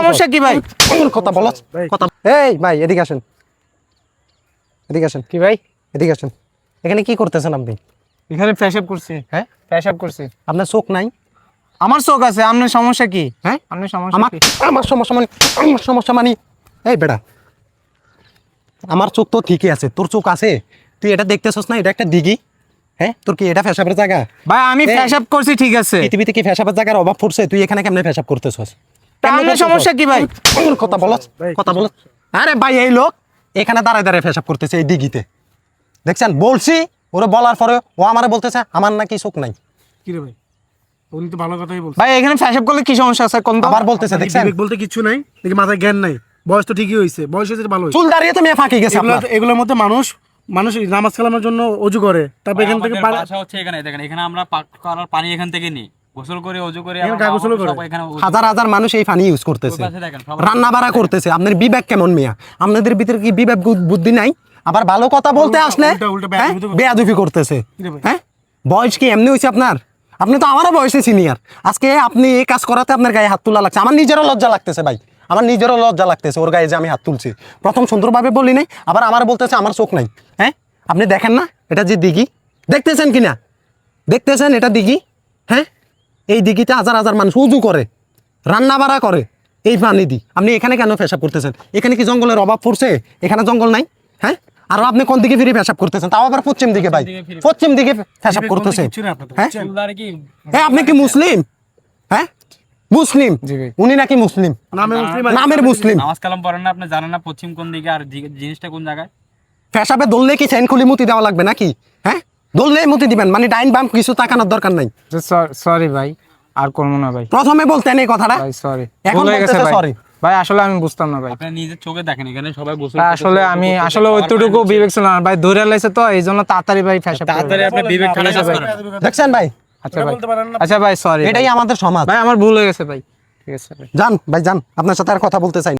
সমস্যা কি ভাই? কথা বলো কথা। এই ভাই এদিকে আসেন, এদিকে আসেন। কি ভাই? এদিকে আসেন। এখানে কি করতেছেন আপনি? এখানে পেশাব করছি। হ্যাঁ, পেশাব করছি। আপনার চোখ নাই? আমার চোখ আছে, আপনার সমস্যা কি? হ্যাঁ, আপনার সমস্যা আমার কি? আমার সমস্যা মানে, আমার সমস্যা মানে, এই বেটা, আমার চোখ তো ঠিকই আছে, তোর চোখ আছে? তুই এটা দেখতেছস না, এটা একটা দিঘি? হ্যাঁ, তোর কি এটা পেশাবের জায়গা? ভাই আমি এই, পেশাব করছি ঠিক আছে। পৃথিবীতে কি পেশাবের জায়গার অভাব পড়ছে? তুই এখানে কেমনে পেশাব করতেছস? তা আপনার সমস্যা কি ভাই? কথা বলো কথা বলো। আরে ভাই এই লোক এখানে দাঁড়ায় দাঁড়ায় পেশাব করতেছে এই দিঘিতে, দেখছেন? বলছি ওরে, বলার পরে ও আমারে বলতেছে আমার নাকি চোখ নাই। কি রে ভাই, উনি তো ভালো কথাই বলছে। ভাই এখানে পেশাব করলে কি সমস্যা আছে কোন তো? আবার বলতেছে, দেখছেন? বিবেক বলতে কিছু নাই, দেখি মাথায় জ্ঞান নাই। বয়স তো ঠিকই হয়েছে, বয়স হয়েছে ভালো হয়েছে। চুল দাঁড়িয়ে তো মেয়ে ফাঁকি গেছে আপনার। এগুলোর মধ্যে মানুষ নামাজ কালামের জন্য অজু করে, তারপর এখান থেকে আমাদের বাসা হচ্ছে এখানে, দেখেন এখানে আমরা পাক করার পানি এখান থেকে নিই, গোসল করে ওযু করে এখানে আমরা গা গোসলও করে। সব এখানে ওযু হাজার হাজার মানুষ এই পানি ইউজ করতেছে, ওই পাশে দেখেন, সবাই রান্না বাড়া করতেছে। আপনার বিবেক কেমন মিয়া? আপনাদের ভিতরে কি বিবেক বুদ্ধি নাই? আবার ভালো কথা বলতে আসলে উল্টা হ্যাঁ, বেয়াদবি তো করছে। বেয়াদবি করতেছে। রে ভাই? হ্যাঁ, বয়স কি এমনি হয়েছে আপনার? আপনি তো আমারও বয়সে সিনিয়র। আজকে আপনি এই কাজ করাতে আপনার গায়ে হাত তোলা লাগছে, আমার নিজেরও লজ্জা লাগতেছে ভাই, আমার নিজেরও লজ্জা লাগতেছে ওর গায়ে যে আমি হাত তুলছি। প্রথম সুন্দরভাবে বলি নাই, আবার আমার বলতেছে আমার চোখ নাই। হ্যাঁ, আপনি দেখেন না এটা যে দিঘি, দেখতেছেন কিনা? দেখতেছেন এটা দিঘি? হ্যাঁ, এই দিঘিতে হাজার হাজার মানুষ উজু করে, রান্না বাড়া করে এই পানি দি। আপনি এখানে কেন পেশাব করতেছেন? এখানে কি জঙ্গলের অভাব পড়ছে? এখানে জঙ্গল নাই? হ্যাঁ, আর আপনি কোন দিকে ফিরে পেশাব করতেছেন? তাও আবার পশ্চিম দিকে ভাই, পশ্চিম দিকে পেশাব বিবেক বলতে করতেছে। কিচ্ছু না আপনাদের, হ্যাঁ, বুঝছেন? চুলদার কি হ্যাঁ, আপনি কি মুসলিম? হ্যাঁ, মুসলিম? জি ভাই। উনি নাকি মুসলিম, নামে মুসলিম, নামের মুসলিম। নামাজ কালাম পড়েন না, আপনি জানেন না পশ্চিম কোন দিকে আর জিনিসটা কোন জায়গায়? পেশাবে দললে কি চেন খুলি মুতি দেওয়া লাগবে নাকি? হ্যাঁ, দললে মুতি দিবেন, মানে ডাইন বাম কিছু তাকানোর দরকার নাই। সরি ভাই, আর করবো না ভাই। প্রথমে বলতেন এই কথাটা, ভাই সরি, এখন ভুল হয়ে গেছে বলতেছে ভাই। sorry। ভাই আসলে আমি বুঝতাম না ভাই। আপনি নিজের চোখে দেখেন এখানে সবাই গোসল ভাই, করতেছে, আসলে ওযু আমি করতেছে, আসলে খাওয়ার ওইটুকু পানি বিবেক ছিল না ভাই, ধরে লাইছে তো এই জন্য তাড়াতাড়ি ভাই পেশাব করে তাড়াতাড়ি ভাই। আপনি বিবেক খালি কাজ করেন। দেখছেন ভাই, আচ্ছা ভাই, বলতে পারেন না। আচ্ছা ভাই সরি এটাই আমাদের সমাজ। ভাই, আমার ভুল হয়ে গেছে ভাই। ঠিক আছে ভাই। যান ভাই যান, আপনার সাথে আর কথা বলতে চাই না।